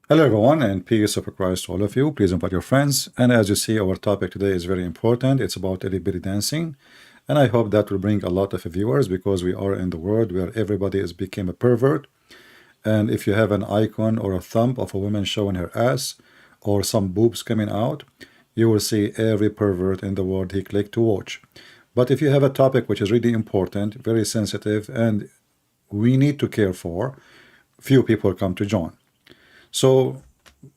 Hello everyone, and peace of Christ to all of you. Please invite your friends. And as you see, our topic today is very important. It's about belly dancing. And I hope that will bring a lot of viewers because we are in the world where everybody is became a pervert. And if you have an icon or a thumb of a woman showing her ass or some boobs coming out, you will see every pervert in the world he clicked to watch. But if you have a topic which is really important, very sensitive, and we need to care for, few people come to join. So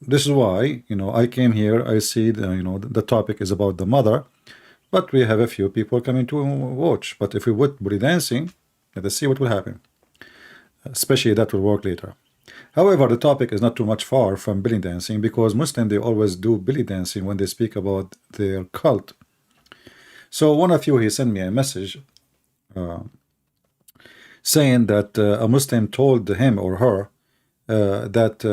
this is why, I came here. I see, the topic is about the mother, but we have a few people coming to watch. But if we would belly dancing, let us see what will happen. Especially that will work later. However, the topic is not too much far from belly dancing because Muslims, they always do belly dancing when they speak about their cult. So one of you, he sent me a message saying that a Muslim told him or her that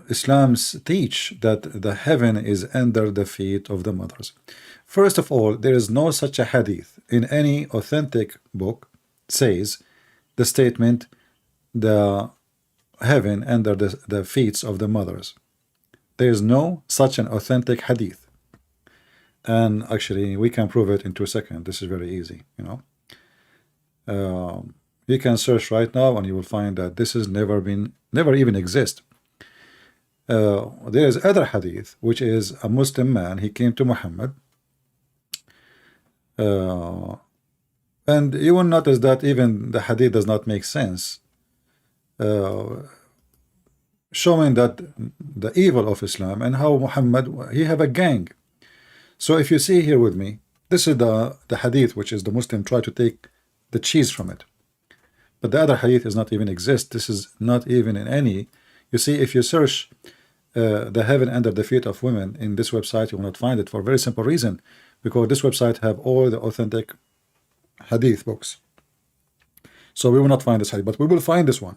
Islam's teach that the heaven is under the feet of the mothers. First of all, there is no such a hadith in any authentic book says the statement the heaven under the feet of the mothers. There is no such an authentic hadith. And actually, we can prove it in 2 seconds. This is very easy, You can search right now and you will find that this has never even exist. There is other hadith, which is a Muslim man. He came to Muhammad. And you will notice that even the hadith does not make sense. Showing that the evil of Islam and how Muhammad, he have a gang. So if you see here with me, this is the hadith, which is the Muslim try to take the cheese from it. But the other hadith does not even exist. This is not even in any. You see, if you search the heaven under the feet of women in this website, you will not find it for a very simple reason, because this website have all the authentic hadith books. So we will not find this hadith, but we will find this one.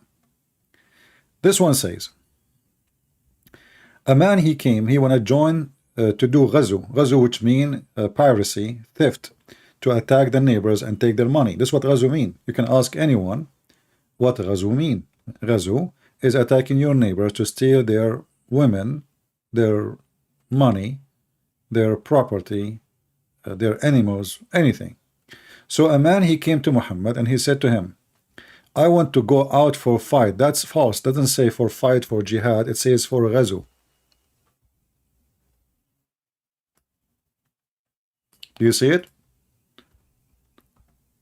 This one says, a man he came, he want to join to do ghazu, which mean piracy, theft, to attack the neighbors and take their money. This is what ghazu mean. You can ask anyone what ghazu mean. Ghazu is attacking your neighbors to steal their women, their money, their property, their animals, anything. So a man, he came to Muhammad and he said to him, I want to go out for fight. That's false. Doesn't say for fight, for jihad. It says for ghazu. Do you see it?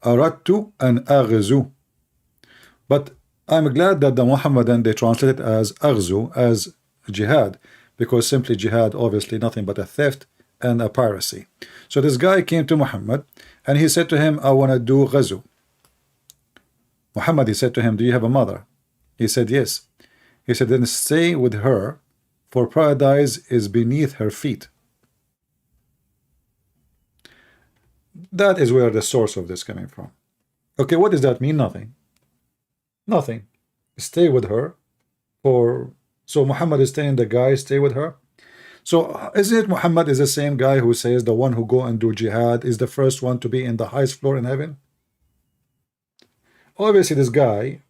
Aradtu an aghzu. But I'm glad that the Muhammadan, they translate it as aghzu, as jihad, because simply jihad, obviously nothing but a theft and a piracy. So this guy came to Muhammad and he said to him, I want to do ghazu. Muhammad, he said to him, do you have a mother? He said, yes. He said, then stay with her, for paradise is beneath her feet. That is where the source of this coming from. Okay, what does that mean? Nothing. Nothing. Stay with her. So Muhammad is telling the guy, stay with her. So isn't it Muhammad is the same guy who says the one who go and do jihad is the first one to be in the highest floor in heaven? Obviously this guy,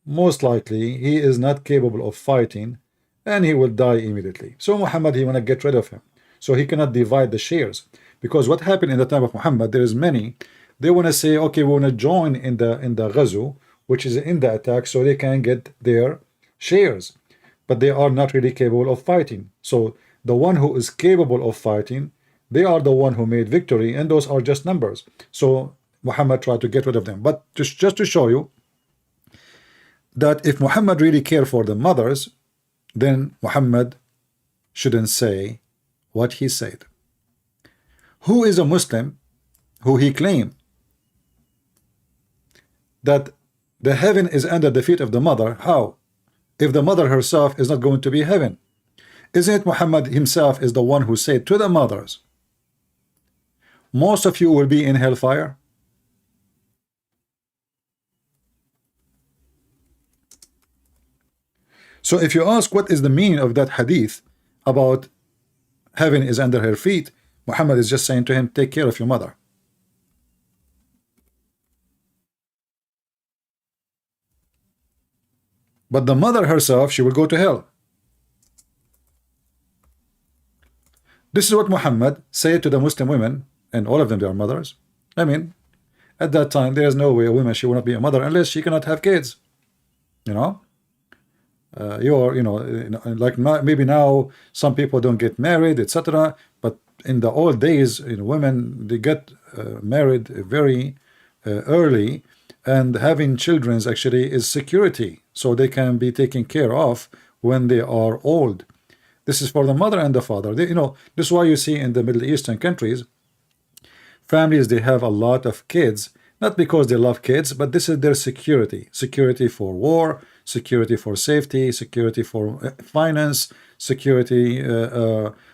most likely, he is not capable of fighting and he will die immediately. So Muhammad, he want to get rid of him. So he cannot divide the shares. Because what happened in the time of Muhammad, there is many, they want to say, okay, we want to join in the ghazu, which is in the attack, so they can get their shares. But they are not really capable of fighting. So the one who is capable of fighting, they are the one who made victory, and those are just numbers. So Muhammad tried to get rid of them. But just to show you that if Muhammad really cared for the mothers, then Muhammad shouldn't say what he said. Who is a Muslim who he claimed that the heaven is under the feet of the mother? How? If the mother herself is not going to be heaven. Isn't it Muhammad himself is the one who said to the mothers, most of you will be in hellfire? So if you ask what is the meaning of that hadith about heaven is under her feet, Muhammad is just saying to him, take care of your mother. But the mother herself, she will go to hell. This is what Muhammad said to the Muslim women, and all of them, they are mothers. I mean, at that time, there is no way a woman, she will not be a mother unless she cannot have kids. You know? Like maybe now some people don't get married, etc. But in the old days, women, they get married very early, and having children actually is security, so they can be taken care of when they are old. This is for the mother and the father. This is why you see in the Middle Eastern countries, families, they have a lot of kids, not because they love kids, but this is their security. Security for war, security for safety, security for finance, security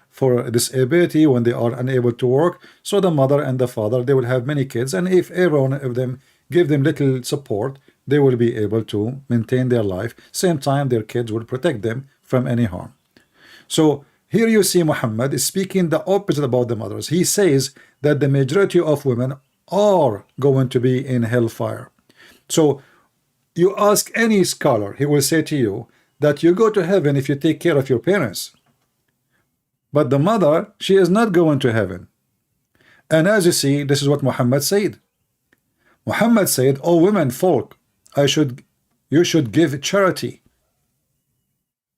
for disability when they are unable to work. So the mother and the father, they will have many kids, and if every one of them give them little support, they will be able to maintain their life. Same time, their kids will protect them from any harm. So here you see Muhammad is speaking the opposite about the mothers. He says that the majority of women are going to be in hellfire. So you ask any scholar, he will say to you that you go to heaven if you take care of your parents. But the mother, she is not going to heaven. And as you see, this is what Muhammad said. Muhammad said, "O women folk, you should give charity.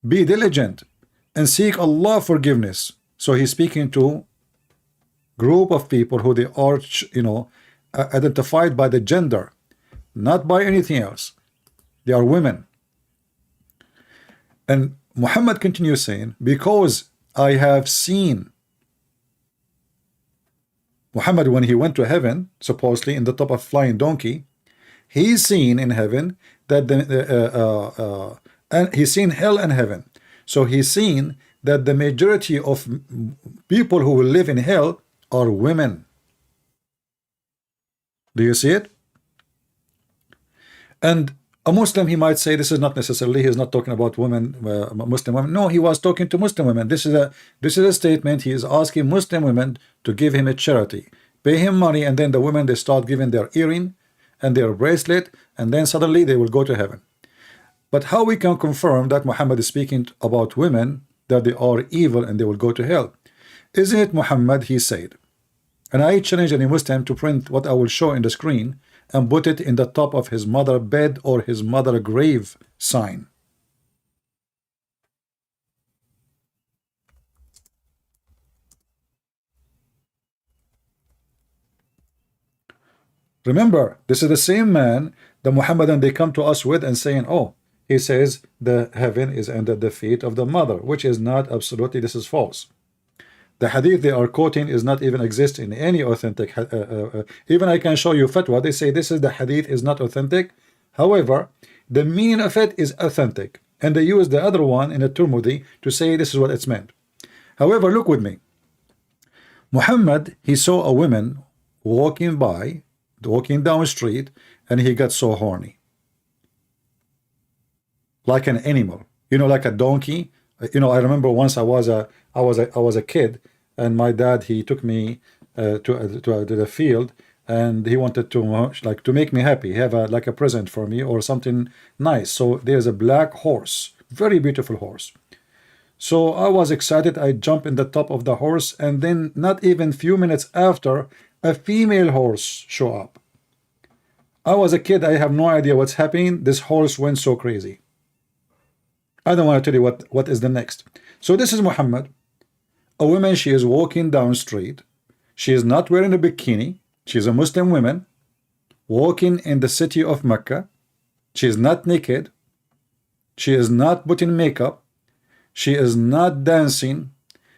Be diligent and seek Allah forgiveness." So he's speaking to group of people who they are, identified by the gender, not by anything else. They are women. And Muhammad continues saying, "Because I have seen." Muhammad, when he went to heaven, supposedly in the top of flying donkey, he's seen in heaven that and he's seen hell and heaven. So he's seen that the majority of people who will live in hell are women. Do you see it? And a Muslim, he might say this is not necessarily, he's not talking about women, Muslim women. No, he was talking to Muslim women. This is a statement. He is asking Muslim women to give him a charity, pay him money, and then the women, they start giving their earring and their bracelet, and then suddenly they will go to heaven. But how we can confirm that Muhammad is speaking about women, that they are evil and they will go to hell? Isn't it Muhammad, he said, and I challenge any Muslim to print what I will show in the screen and put it in the top of his mother bed or his mother grave sign. Remember, this is the same man the Muhammadan they come to us with and saying, oh, he says the heaven is under the feet of the mother, which is not absolutely, this is false. The hadith they are quoting is not even exist in any authentic. Even I can show you fatwa. They say this is the hadith is not authentic. However, the meaning of it is authentic, and they use the other one in a Tirmidhi to say this is what it's meant. However, look with me. Muhammad, he saw a woman walking down the street, and he got so horny, like an animal, like a donkey. I remember once I was a kid, and my dad, he took me to the field, and he wanted to make me happy, have like a present for me or something nice. So there's a black horse, very beautiful horse. So I was excited. I jumped in the top of the horse, and then not even few minutes after, a female horse show up. I was a kid. I have no idea what's happening. This horse went so crazy. I don't want to tell you what is the next. So this is Muhammad. A woman, she is walking down the street. She is not wearing a bikini. She is a Muslim woman walking in the city of Mecca. She is not naked. She is not putting makeup. She is not dancing.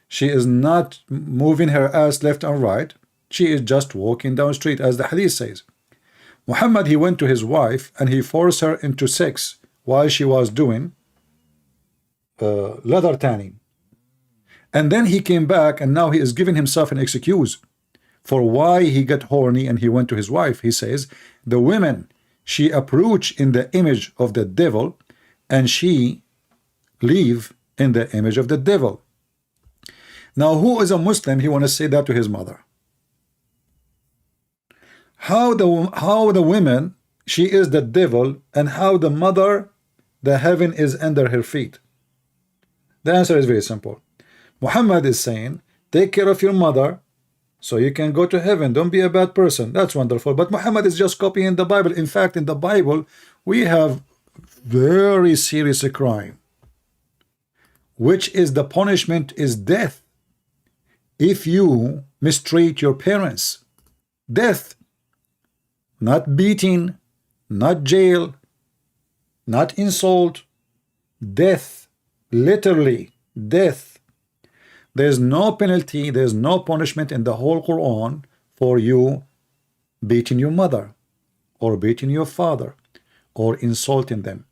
She is not moving her ass left and right. She is just walking down the street, as the hadith says. Muhammad, he went to his wife and he forced her into sex while she was doing leather tanning. And then he came back, and now he is giving himself an excuse for why he got horny and he went to his wife. He says the women, she approach in the image of the devil, and she live in the image of the devil. Now who is a Muslim, he want to say that to his mother? How the women, she is the devil, and how the mother the heaven is under her feet? The answer is very simple. Muhammad is saying, take care of your mother so you can go to heaven. Don't be a bad person. That's wonderful. But Muhammad is just copying the Bible. In fact, in the Bible, we have very serious crime, which is the punishment is death if you mistreat your parents. Death. Not beating, not jail, not insult. Death. Literally death. There's no penalty, there's no punishment in the whole Quran for you beating your mother or beating your father or insulting them.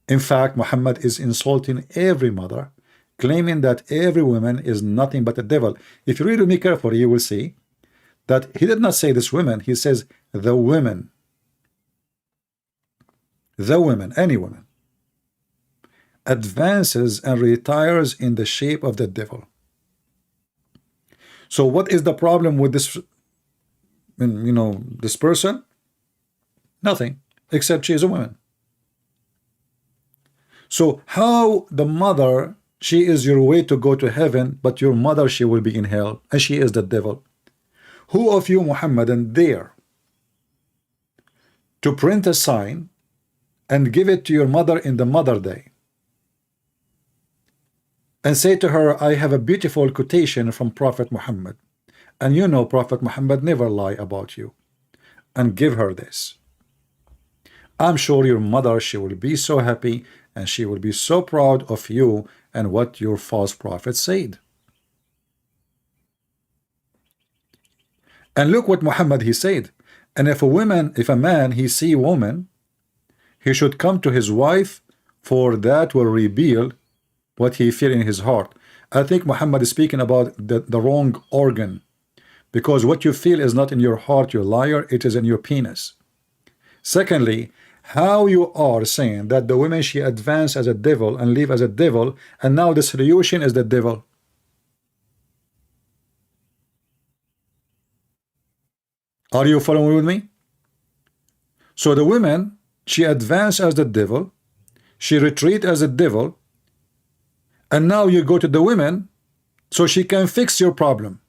In fact, Muhammad is insulting every mother, claiming that every woman is nothing but a devil. If you read me carefully, you will see that he did not say this women, he says the women. The women, any woman, advances and retires in the shape of the devil. So what is the problem with this, this person? Nothing, except she is a woman. So how the mother, she is your way to go to heaven, but your mother, she will be in hell, and she is the devil. Who of you, Muhammadan, dare to print a sign and give it to your mother in the Mother Day and say to her, I have a beautiful quotation from Prophet Muhammad, and you know Prophet Muhammad never lie about you, and give her this? I'm sure your mother, she will be so happy and she will be so proud of you and what your false prophet said. And look what Muhammad he said. And if a man he see a woman, he should come to his wife, for that will reveal what he feel in his heart. I think Muhammad is speaking about the wrong organ, because what you feel is not in your heart, you liar, it is in your penis. Secondly, how you are saying that the woman she advanced as a devil and live as a devil, and now the solution is the devil. Are you following with me? So the woman, she advanced as the devil, she retreat as a devil, and now you go to the women so she can fix your problem.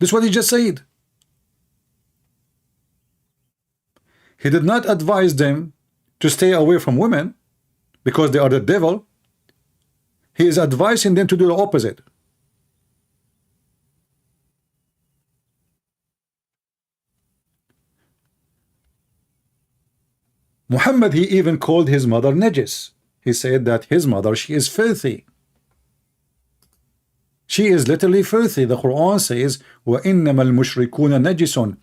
This is what he just said. He did not advise them to stay away from women because they are the devil. He is advising them to do the opposite. Muhammad, he even called his mother Najis. He said that his mother, she is filthy. She is literally filthy. The Quran says, وَإِنَّمَا الْمُشْرِكُونَ نَجِسٌ.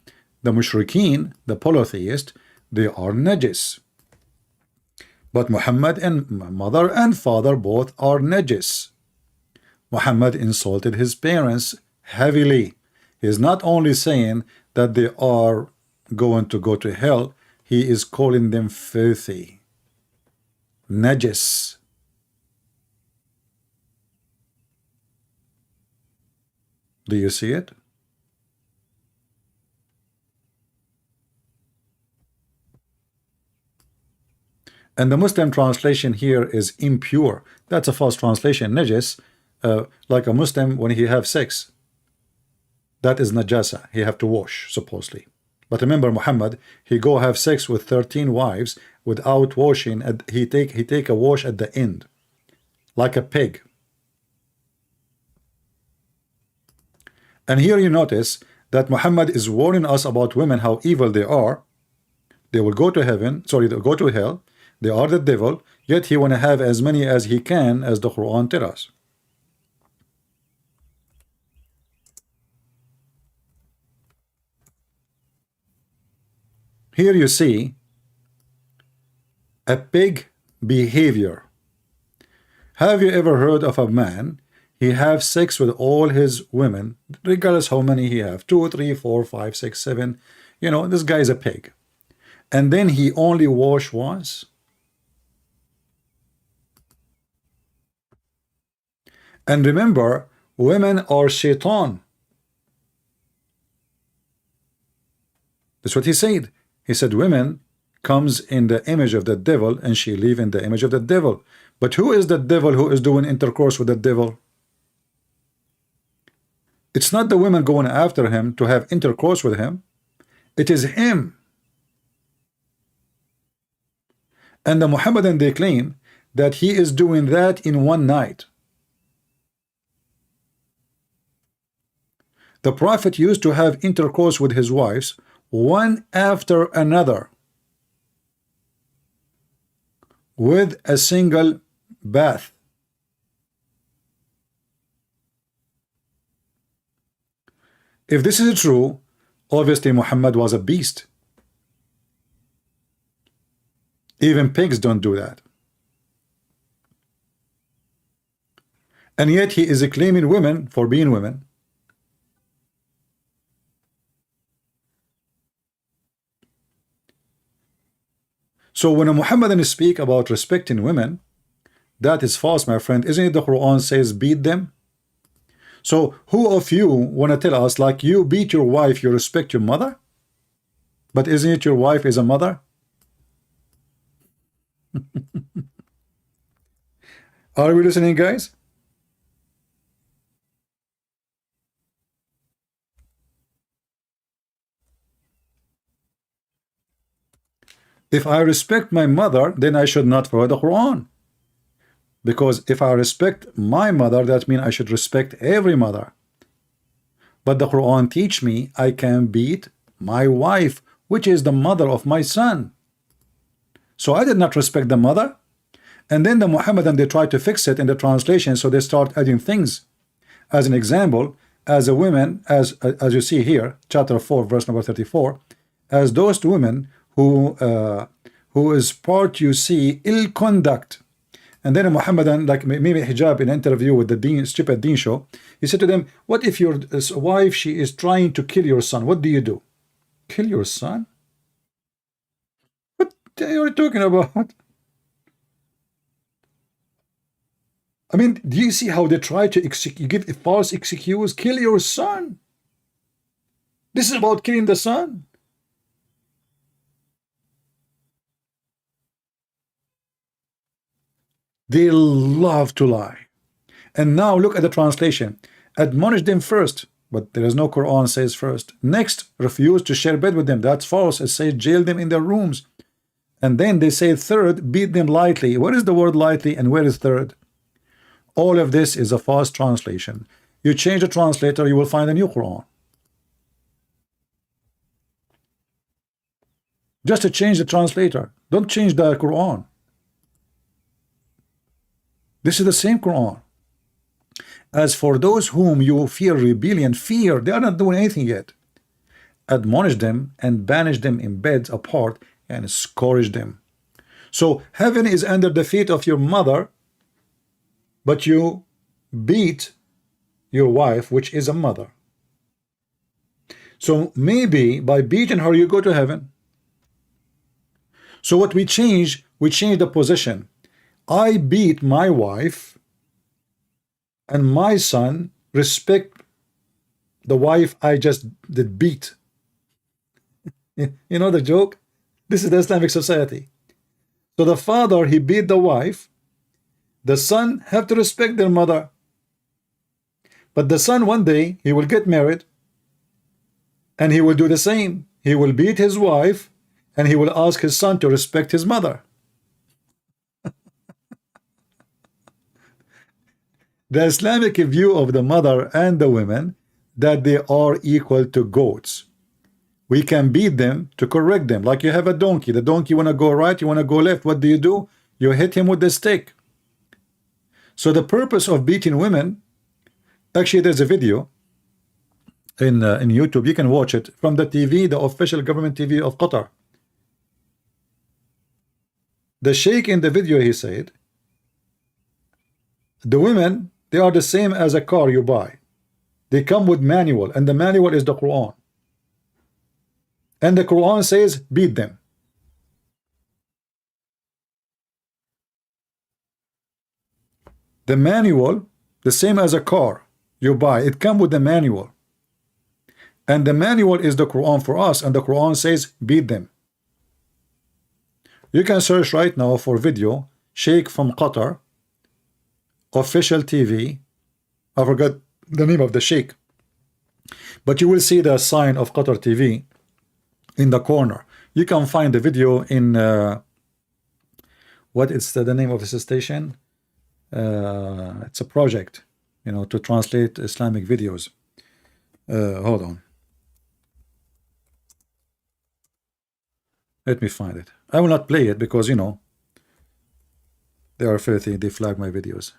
The mushrikeen, the polytheist, they are najis. But Muhammad and mother and father both are najis. Muhammad insulted his parents heavily. He is not only saying that they are going to go to hell, he is calling them filthy, najis. Do you see it? And the Muslim translation here is impure. That's a false translation. Najis, like a Muslim when he have sex, that is najasa. He have to wash, supposedly. But remember, Muhammad, he go have sex with 13 wives without washing, and he take a wash at the end, like a pig. And here you notice that Muhammad is warning us about women, how evil they are. They will go to heaven, sorry, they'll go to hell. They are the devil, yet he want to have as many as he can, as the Quran tells us. Here you see a pig behavior. Have you ever heard of a man, he have sex with all his women, regardless how many he have, 2, 3, 4, 5, 6, 7, this guy is a pig. And then he only wash once? And remember, women are shaitan. That's what he said. He said women comes in the image of the devil and she live in the image of the devil. But who is the devil who is doing intercourse with the devil? It's not the women going after him to have intercourse with him. It is him. And the Muhammadan, they claim that he is doing that in one night. The Prophet used to have intercourse with his wives one after another with a single bath. If this is true, obviously Muhammad was a beast. Even pigs don't do that. And yet he is claiming women for being women. So when a Muhammadan speak about respecting women, that is false, my friend. Isn't it the Quran says beat them? So who of you want to tell us, like, you beat your wife, you respect your mother? But isn't it your wife is a mother? Are we listening, guys? If I respect my mother, then I should not follow the Quran. Because if I respect my mother, that means I should respect every mother. But the Quran teach me I can beat my wife, which is the mother of my son. So I did not respect the mother. And then the Muhammadan, they try to fix it in the translation, so they start adding things. As an example, as a woman, as you see here, chapter 4, verse number 34, as those women who is part, you see, ill conduct. And then a Muhammadan, like maybe Hijab, in an interview with the Deen, stupid Deen show, he said to them, what if your wife, she is trying to kill your son? What do you do? Kill your son? What are you talking about? I mean, do you see how they try to give a false excuse? Kill your son. This is about killing the son. They love to lie. And now look at the translation. Admonish them first, but there is no Quran says first. Next, refuse to share bed with them. That's false. It says jail them in their rooms. And then they say third, beat them lightly. Where is the word lightly and where is third? All of this is a false translation. You change the translator, you will find a new Quran. Just to change the translator. Don't change the Quran. This is the same Quran. As for those whom you fear rebellion, fear, they are not doing anything yet. Admonish them and banish them in beds apart and scourge them. So heaven is under the feet of your mother, but you beat your wife, which is a mother. So maybe by beating her, you go to heaven. So what we change the position. I beat my wife, and my son respect the wife I just did beat. You know the joke? This is the Islamic society. So the father, he beat the wife. The son have to respect their mother. But the son, one day, he will get married, and he will do the same. He will beat his wife, and he will ask his son to respect his mother. The Islamic view of the mother and the women, that they are equal to goats. We can beat them to correct them. Like you have a donkey. The donkey want to go right, you want to go left. What do? You hit him with the stick. So the purpose of beating women, actually there's a video in YouTube. You can watch it from the TV, the official government TV of Qatar. The sheikh in the video, he said, the women, they are the same as a car you buy. They come with manual, and the manual is the Quran. And the Quran says, beat them. The manual, the same as a car you buy, it comes with the manual. And the manual is the Quran for us, and the Quran says, beat them. You can search right now for video, Sheikh from Qatar, official TV. I forgot the name of the Sheikh, but you will see the sign of Qatar TV in the corner. You can find the video in what is the name of this station? It's a project, you know, to translate Islamic videos. Hold on. Let me find it. I will not play it because, you know, they are filthy. They flag my videos.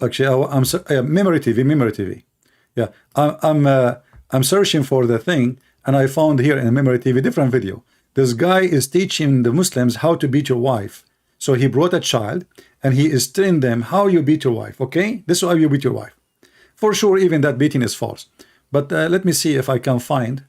Actually, Memory TV. Yeah, I'm searching for the thing, and I found here in Memory TV different video. This guy is teaching the Muslims how to beat your wife. So he brought a child, and he is telling them how you beat your wife. Okay, this is how you beat your wife. For sure, even that beating is false. But let me see if I can find.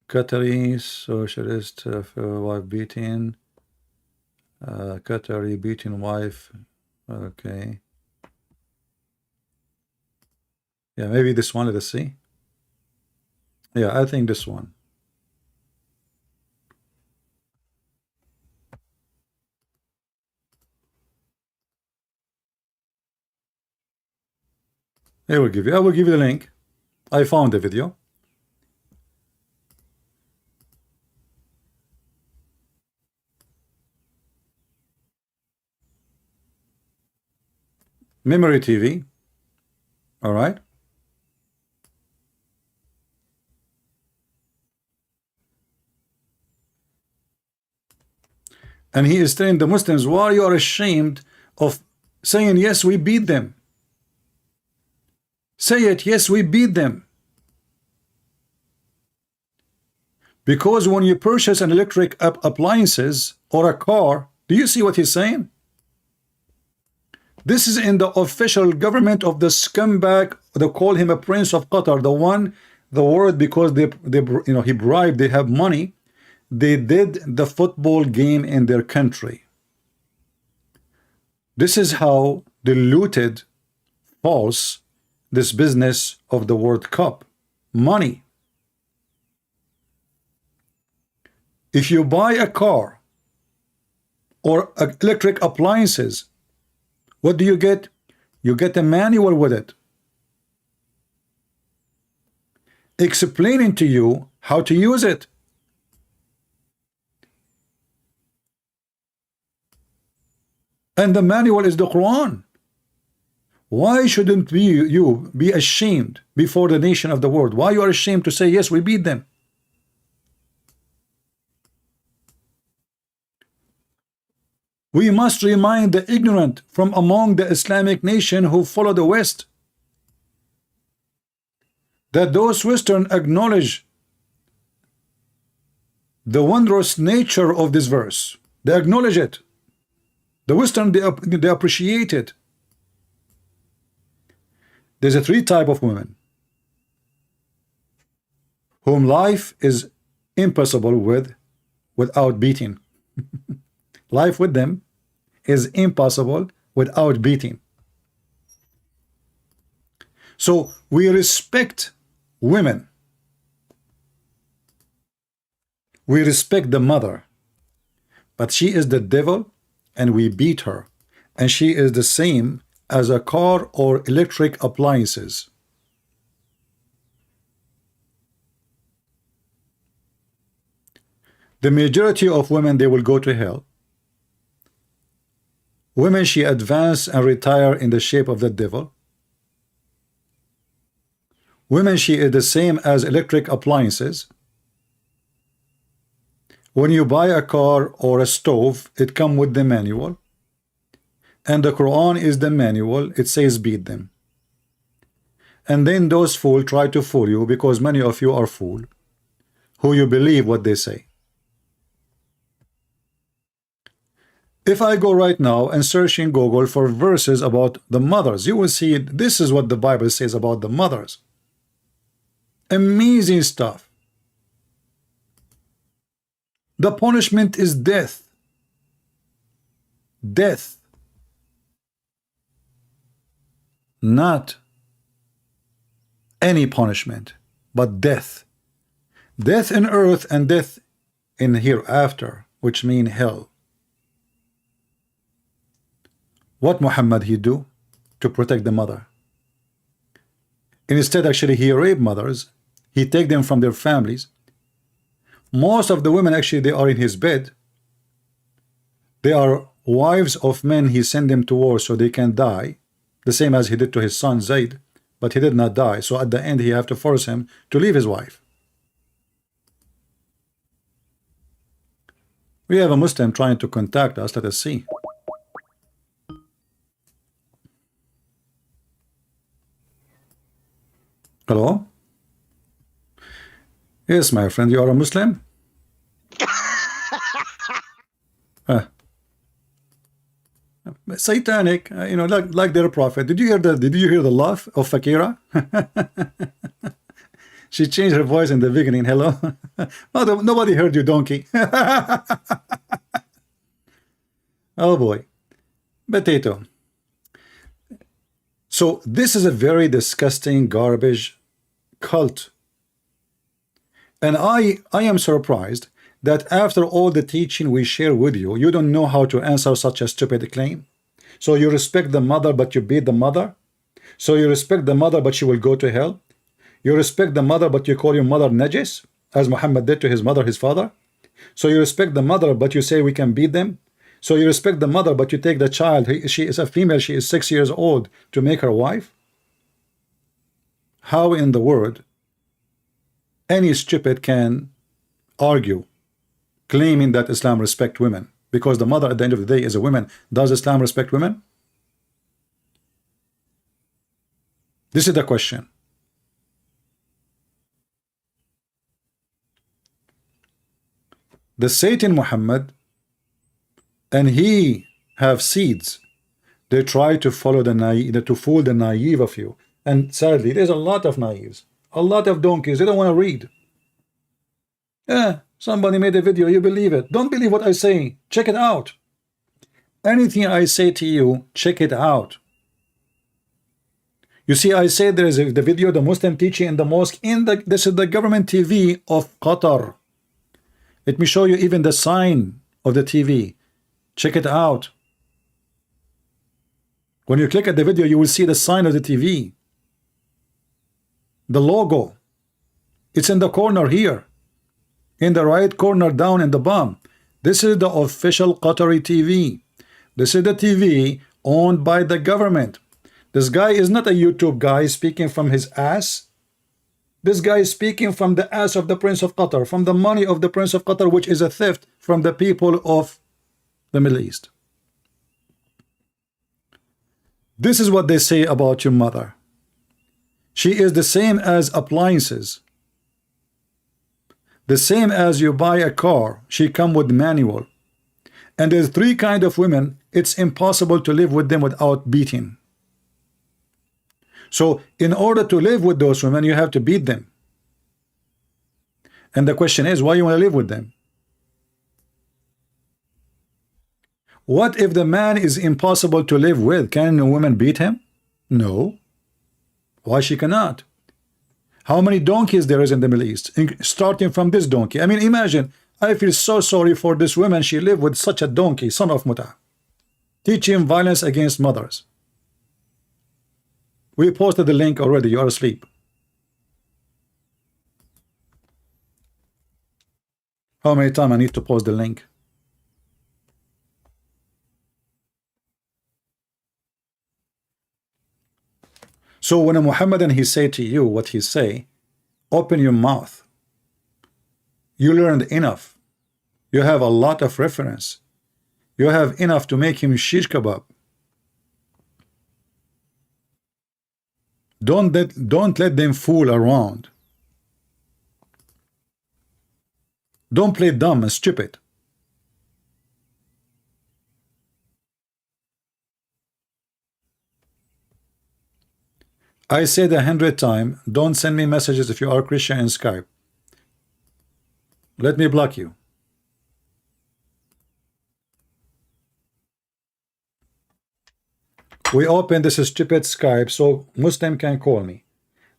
Qatari socialist wife beating. Qatari beating wife. Okay. Yeah, maybe this one. Let us see. Yeah, I think this one. I will give you the link. I found the video. Memory TV. All right. And he is telling the Muslims, why you are ashamed of saying, yes, we beat them. Say it, yes, we beat them. Because when you purchase an electric appliances or a car, do you see what he's saying? This is in the official government of the scumbag. They call him a prince of Qatar. The word because they you know, he bribed. They have money. They did the football game in their country. This is how diluted, false, this business of the World Cup. Money. If you buy a car or electric appliances, what do you get? You get a manual with it, explaining to you how to use it. And the manual is the Quran. Why shouldn't you be ashamed before the nation of the world? Why you are ashamed to say, yes, we beat them? We must remind the ignorant from among the Islamic nation who follow the West that those Western acknowledge the wondrous nature of this verse. They acknowledge it. The Western, they appreciate it. There's a three type of women whom life is impossible without beating. Life with them is impossible without beating. So we respect women. We respect the mother, but she is the devil and we beat her, and she is the same as a car or electric appliances. The majority of women, they will go to hell. Women, she advance and retire in the shape of the devil. Women, she is the same as electric appliances. When you buy a car or a stove, it comes with the manual. And the Quran is the manual. It says beat them. And then those fools try to fool you, because many of you are fools, who you believe what they say. If I go right now and search in Google for verses about the mothers, you will see this is what the Bible says about the mothers. Amazing stuff. The punishment is death. Death. Not any punishment, but death. Death in earth and death in hereafter, which mean hell. What Muhammad he do to protect the mother? Instead, actually, he raped mothers. He take them from their families. Most of the women, actually, they are in his bed. They are wives of men. He sent them to war so they can die, the same as he did to his son Zayd, but he did not die. So at the end, he have to force him to leave his wife. We have a Muslim trying to contact us. Let us see. Hello? Yes, my friend, you are a Muslim? Satanic, you know, like their prophet. Did you hear the laugh of Fakira? She changed her voice in the beginning. Hello? Oh, nobody heard you, donkey. Oh boy. Potato. So this is a very disgusting garbage cult. And I am surprised that after all the teaching we share with you, you don't know how to answer such a stupid claim. So you respect the mother, but you beat the mother. So you respect the mother, but she will go to hell. You respect the mother, but you call your mother najis, as Muhammad did to his mother, his father. So you respect the mother, but you say we can beat them. So you respect the mother, but you take the child, she is a female, she is 6 years old, to make her wife? How in the world any stupid can argue claiming that Islam respect women? Because the mother at the end of the day is a woman. Does Islam respect women? This is the question. The Satan Muhammad and he have seeds. They try to follow the naive, to fool the naive of you. And sadly, there's a lot of naives, a lot of donkeys. They don't want to read. Yeah, somebody made a video, you believe it. Don't believe what I say. Check it out. Anything I say to you, check it out. You see, I say there is the video, the Muslim teaching in the mosque, this is the government TV of Qatar. Let me show you even the sign of the TV. Check it out. When you click at the video, you will see the sign of the TV. The logo. It's in the corner here. In the right corner down in the bottom. This is the official Qatari TV. This is the TV owned by the government. This guy is not a YouTube guy speaking from his ass. This guy is speaking from the ass of the Prince of Qatar, from the money of the Prince of Qatar, which is a theft from the people of the Middle East. This is what they say about your mother. She is the same as appliances. The same as you buy a car, she come with manual. And there's 3 kind of women, it's impossible to live with them without beating. So in order to live with those women, you have to beat them. And the question is, why you want to live with them? What if the man is impossible to live with? Can a woman beat him? No. Why she cannot? How many donkeys there is in the Middle East? Starting from this donkey. I mean, imagine, I feel so sorry for this woman. She lived with such a donkey, son of Muta, teaching violence against mothers. We posted the link already. You are asleep. How many times I need to post the link? So when a Muhammadan he say to you what he say, open your mouth. You learned enough. You have a lot of reference. You have enough to make him shish kebab. Don't let them fool around. Don't play dumb and stupid. I said 100 times, don't send me messages if you are Christian in Skype. Let me block you. We open this stupid Skype so Muslim can call me.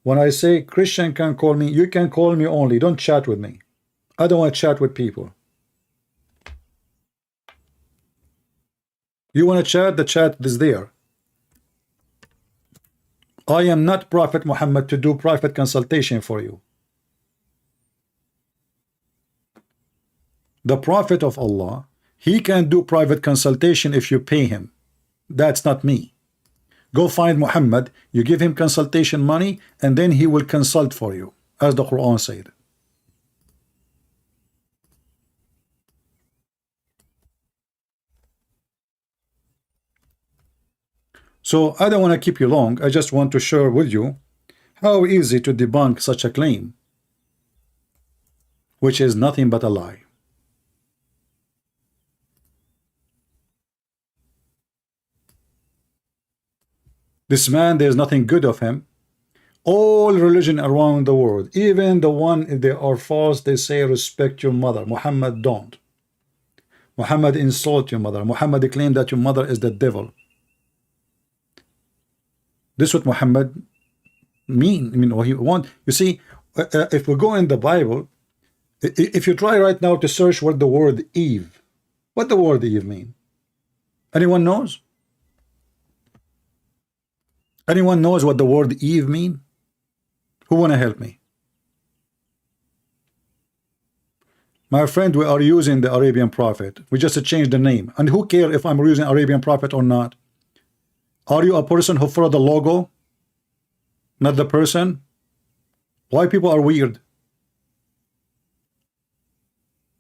When I say Christian can call me, you can call me only. Don't chat with me. I don't want to chat with people. You want to chat? The chat is there. I am not Prophet Muhammad to do private consultation for you. The Prophet of Allah, he can do private consultation if you pay him. That's not me. Go find Muhammad, you give him consultation money, and then he will consult for you, as the Quran said. So I don't want to keep you long. I just want to share with you how easy to debunk such a claim, which is nothing but a lie. This man, there's nothing good of him. All religion around the world, even the one if they are false, they say respect your mother. Muhammad don't. Muhammad insult your mother. Muhammad claimed that your mother is the devil. This is what Muhammad mean. I mean, what he want. You see, if we go in the Bible, if you try right now to search what the word Eve, what the word Eve mean? Anyone knows? Anyone knows what the word Eve mean? Who want to help me? My friend, we are using the Arabian Prophet. We just changed the name. And who cares if I'm using Arabian Prophet or not? Are you a person who follow the logo? Not the person? Why people are weird?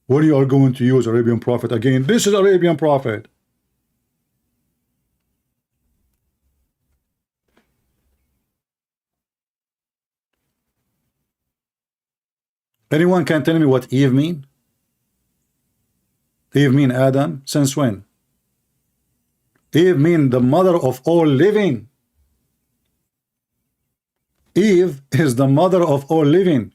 What you are going to use Arabian Prophet again? This is Arabian Prophet. Anyone can tell me what Eve mean? Eve mean Adam? Since when? Eve mean the mother of all living. Eve is the mother of all living.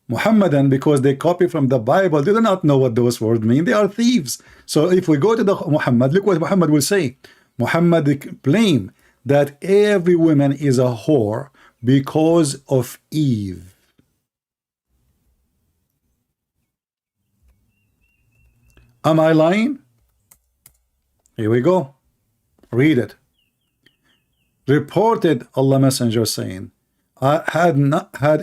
Muhammadan, because they copy from the Bible, they do not know what those words mean. They are thieves. So if we go to the Muhammad, look what Muhammad will say. Muhammad claim that every woman is a whore because of Eve. Am I lying? Here we go. Read it. Reported Allah Messenger saying, had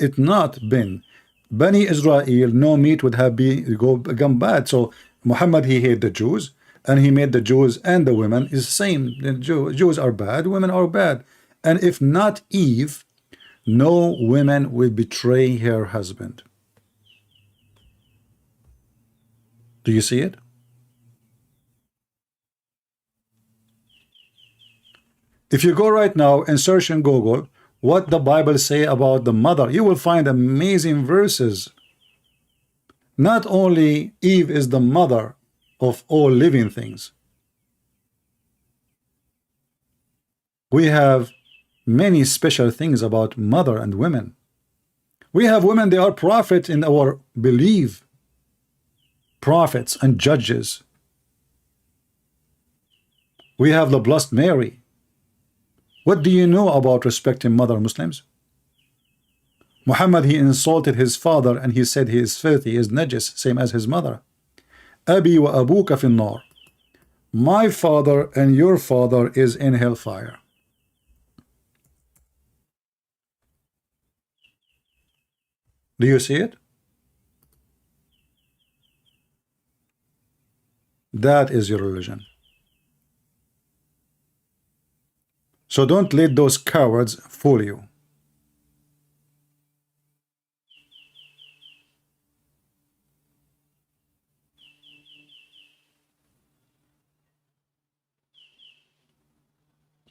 it not been Bani Israel, no meat would have gone bad. So Muhammad, he hated the Jews, and he made the Jews and the women is the same. The Jews are bad, women are bad. And if not Eve, no woman will betray her husband. Do you see it? If you go right now and search in Google what the Bible say about the mother, you will find amazing verses. Not only Eve is the mother of all living things. We have many special things about mother and women. We have women, they are prophets in our belief. Prophets and judges. We have the Blessed Mary. What do you know about respecting mother, Muslims? Muhammad, he insulted his father and he said he is filthy, he is najis, same as his mother. Abi wa abuka fin nar. My father and your father is in hellfire. Do you see it? That is your religion. So don't let those cowards fool you.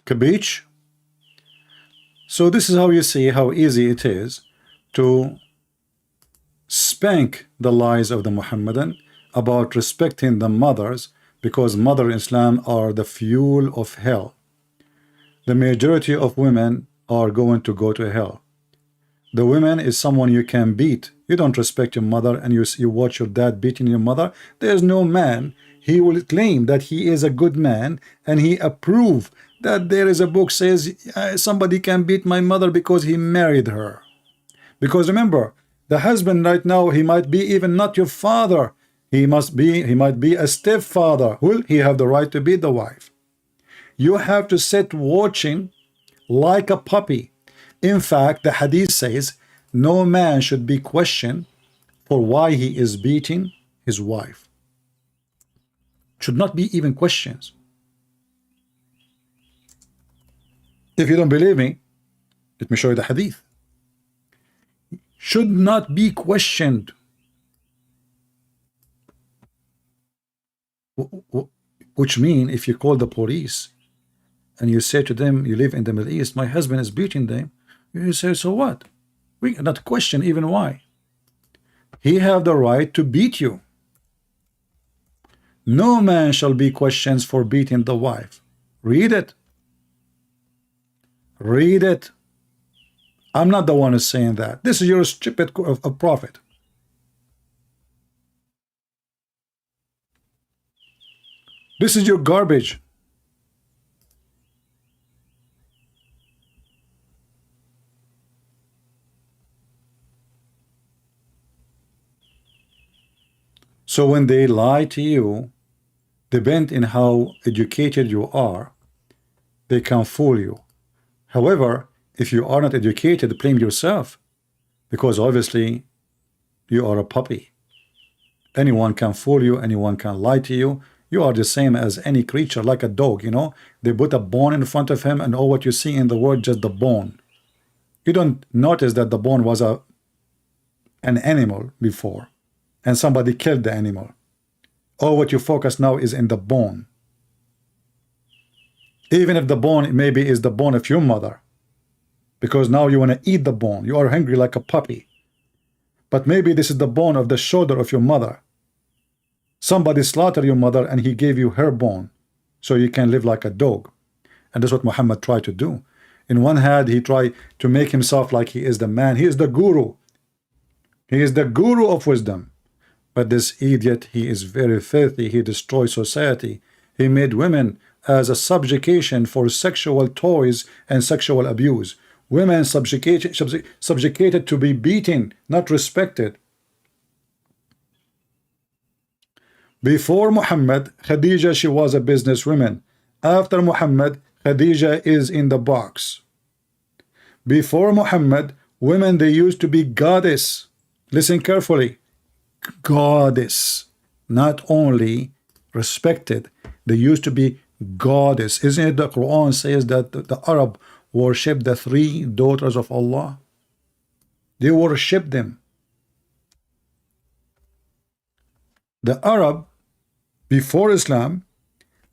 Capiche? So this is how you see how easy it is to spank the lies of the Muhammadan about respecting the mothers, because mother in Islam are the fuel of hell. The majority of women are going to go to hell. The woman is someone you can beat. You don't respect your mother and you watch your dad beating your mother. There's no man. He will claim that he is a good man and he approve that there is a book says somebody can beat my mother because he married her. Because remember, the husband right now, he might be even not your father. He might be a stepfather. Will he have the right to beat the wife? You have to sit watching like a puppy. In fact, the hadith says no man should be questioned for why he is beating his wife. Should not be even questions. If you don't believe me, let me show you the hadith. Should not be questioned. Which means if you call the police and you say to them, you live in the Middle East, my husband is beating them, you say, so what? We cannot question even why. He have the right to beat you. No man shall be questioned for beating the wife. Read it. Read it. I'm not the one who's saying that. This is your stupid of prophet. This is your garbage. So when they lie to you, depend in how educated you are, they can fool you. However, if you are not educated, blame yourself, because obviously you are a puppy. Anyone can fool you, anyone can lie to you. You are the same as any creature, like a dog, you know. They put a bone in front of him and all what you see in the world, just the bone. You don't notice that the bone was an animal before and somebody killed the animal. All what you focus now is in the bone. Even if the bone maybe is the bone of your mother, because now you want to eat the bone. You are hungry like a puppy. But maybe this is the bone of the shoulder of your mother. Somebody slaughtered your mother and he gave you her bone so you can live like a dog. And that's what Muhammad tried to do. In one hand, he tried to make himself like he is the man. He is the guru. He is the guru of wisdom. But this idiot, he is very filthy. He destroys society. He made women as a subjugation for sexual toys and sexual abuse. Women subjugated to be beaten, not respected. Before Muhammad, Khadija, she was a businesswoman. After Muhammad, Khadija is in the box. Before Muhammad, women, they used to be goddess. Listen carefully. Goddess. Not only respected, they used to be goddess. Isn't it the Quran says that the Arab worship the three daughters of Allah? They worship them. The Arab, before Islam,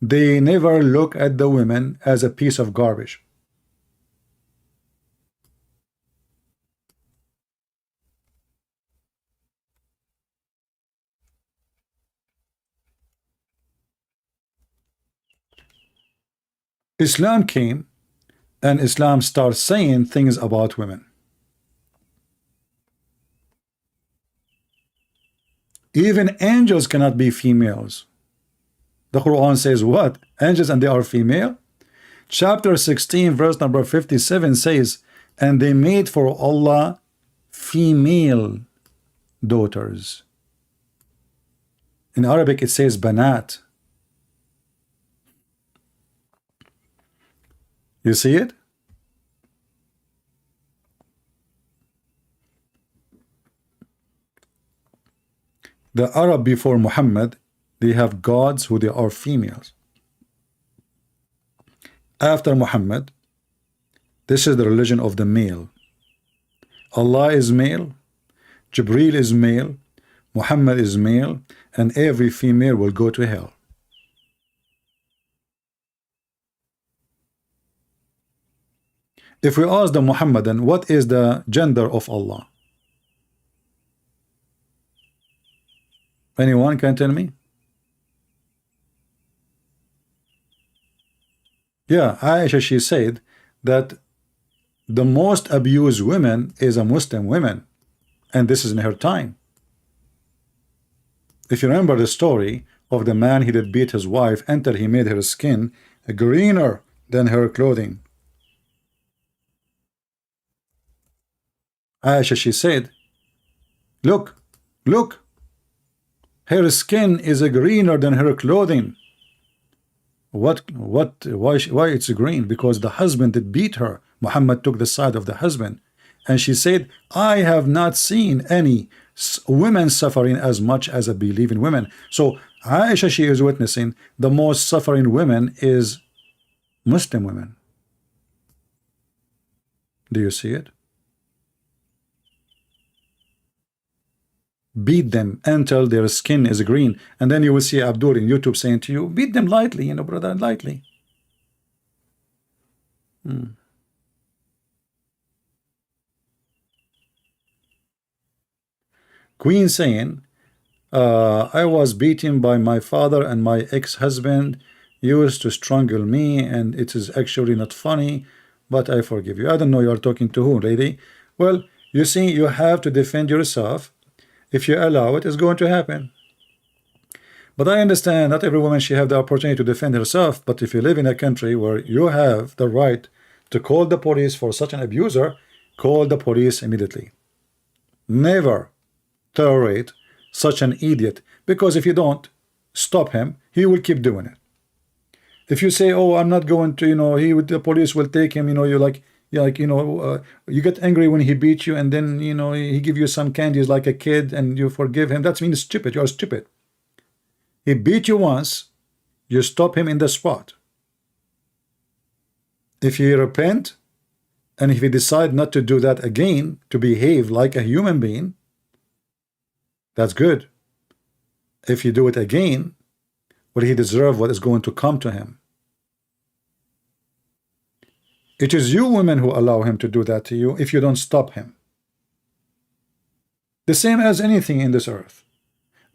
they never look at the women as a piece of garbage. Islam came and Islam starts saying things about women. Even angels cannot be females. The Quran says what? Angels and they are female? Chapter 16 verse number 57 says, and they made for Allah female daughters. In Arabic it says banat. You see it? The Arab before Muhammad, they have gods who they are females. After Muhammad, this is the religion of the male. Allah is male, Jibreel is male, Muhammad is male, and every female will go to hell. If we ask the Muhammadan, what is the gender of Allah? Anyone can tell me? Yeah, Aisha, she said that the most abused women is a Muslim woman, and this is in her time. If you remember the story of the man, he did beat his wife until he made her skin greener than her clothing. Aisha, she said, look, look, her skin is greener than her clothing. Why it's green? Because the husband that beat her, Muhammad took the side of the husband. And she said, I have not seen any women suffering as much as I believe in women. So Aisha, she is witnessing the most suffering women is Muslim women. Do you see it? Beat them until their skin is green, and then you will see Abdul in YouTube saying to you, beat them lightly, you know, brother, lightly. Queen saying, I was beaten by my father, and my ex-husband used to strangle me, and it is actually not funny, but I forgive you. I don't know you are talking to who, lady. Well, you see, you have to defend yourself. If you allow it, it's going to happen. But I understand not every woman should have the opportunity to defend herself. But if you live in a country where you have the right to call the police for such an abuser, call the police immediately. Never tolerate such an idiot, because if you don't stop him, he will keep doing it. If you say, oh, I'm not going to, you know, the police will take him, you know, you get angry when he beats you, and then, you know, he give you some candies like a kid, and you forgive him. That means stupid. You are stupid. He beat you once, you stop him in the spot. If he repent, and if he decide not to do that again, to behave like a human being, that's good. If you do it again, will he deserve what is going to come to him? It is you women who allow him to do that to you if you don't stop him. The same as anything in this earth.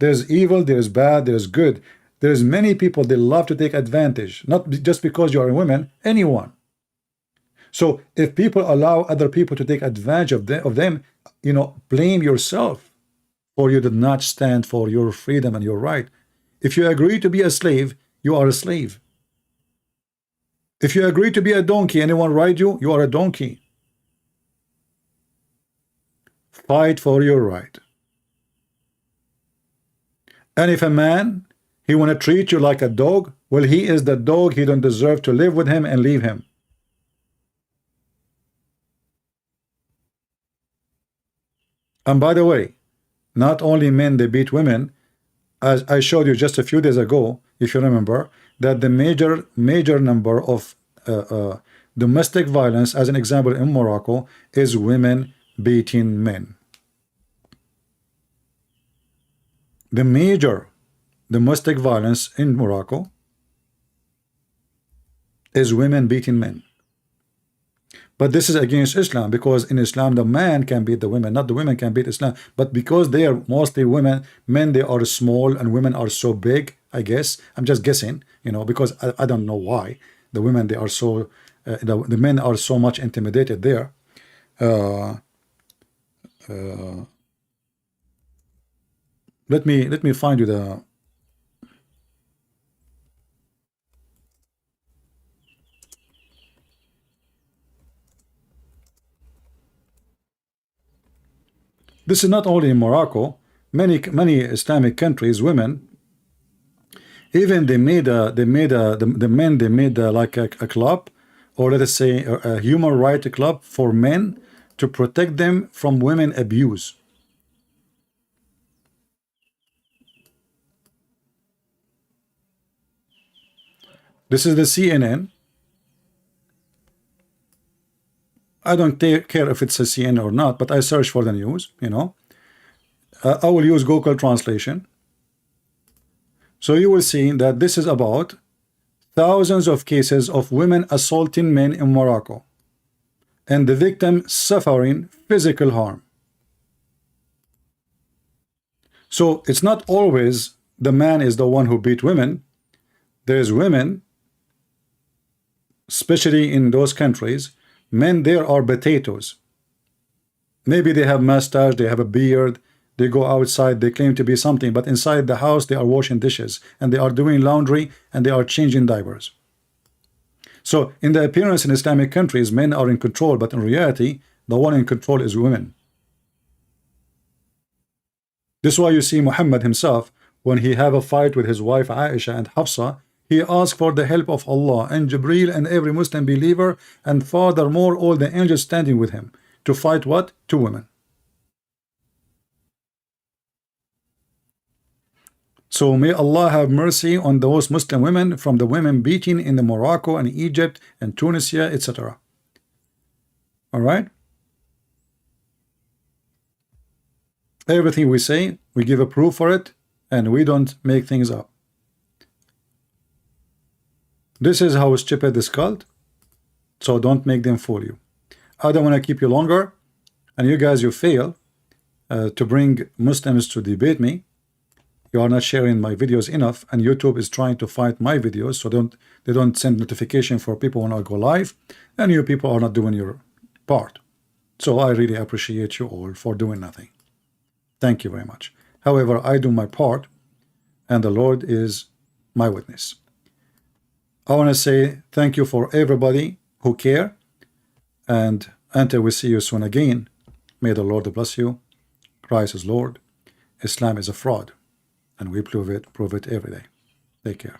There's evil, there's bad, there's good. There's many people, they love to take advantage, not just because you are a woman, anyone. So if people allow other people to take advantage of them, you know, blame yourself, or you did not stand for your freedom and your right. If you agree to be a slave, you are a slave. If you agree to be a donkey, anyone ride you, you are a donkey. Fight for your right. And if a man, he want to treat you like a dog, well, he is the dog. He don't deserve to live with him, and leave him. And by the way, not only men, they beat women. As I showed you just a few days ago, if you remember, that the major number of domestic violence, as an example in Morocco, is women beating men. The major domestic violence in Morocco is women beating men. But this is against Islam, because in Islam the man can beat the women, not the women can beat Islam. But because they are mostly women, men, they are small, and women are so big, I guess. I'm just guessing, you know, because I don't know why the women, they are so the men are so much intimidated there. Let me find you the this is not only in Morocco, many Islamic countries, women, even the men, they made like a club, or let us say a human rights club for men to protect them from women abuse. This is the CNN. I don't care if it's a CNN or not, but I search for the news, you know. I will use Google translation. So you will see that this is about thousands of cases of women assaulting men in Morocco, and the victim suffering physical harm. So it's not always the man is the one who beat women. There's women, especially in those countries, Men there are potatoes. Maybe they have mustache, they have a beard, they go outside, they claim to be something, but inside the house they are washing dishes and they are doing laundry and they are changing diapers. So in the appearance in Islamic countries, men are in control, but in reality, the one in control is women. This is why you see Muhammad himself, when he have a fight with his wife Aisha and Hafsa, he asked for the help of Allah and Jibreel and every Muslim believer, and furthermore all the angels standing with him, to fight what? Two women. So may Allah have mercy on those Muslim women, from the women beating in the Morocco and Egypt and Tunisia, etc. All right? Everything we say, we give a proof for it, and we don't make things up. This is how stupid this cult, so don't make them fool you. I don't want to keep you longer, and you guys, you fail to bring Muslims to debate me. You are not sharing my videos enough, and YouTube is trying to fight my videos, so they don't send notification for people when I go live, and you people are not doing your part. So I really appreciate you all for doing nothing. Thank you very much. However, I do my part, and the Lord is my witness. I want to say thank you for everybody who care, and until we see you soon again, may the Lord bless you. Christ is Lord. Islam is a fraud, and we prove it every day. Take care.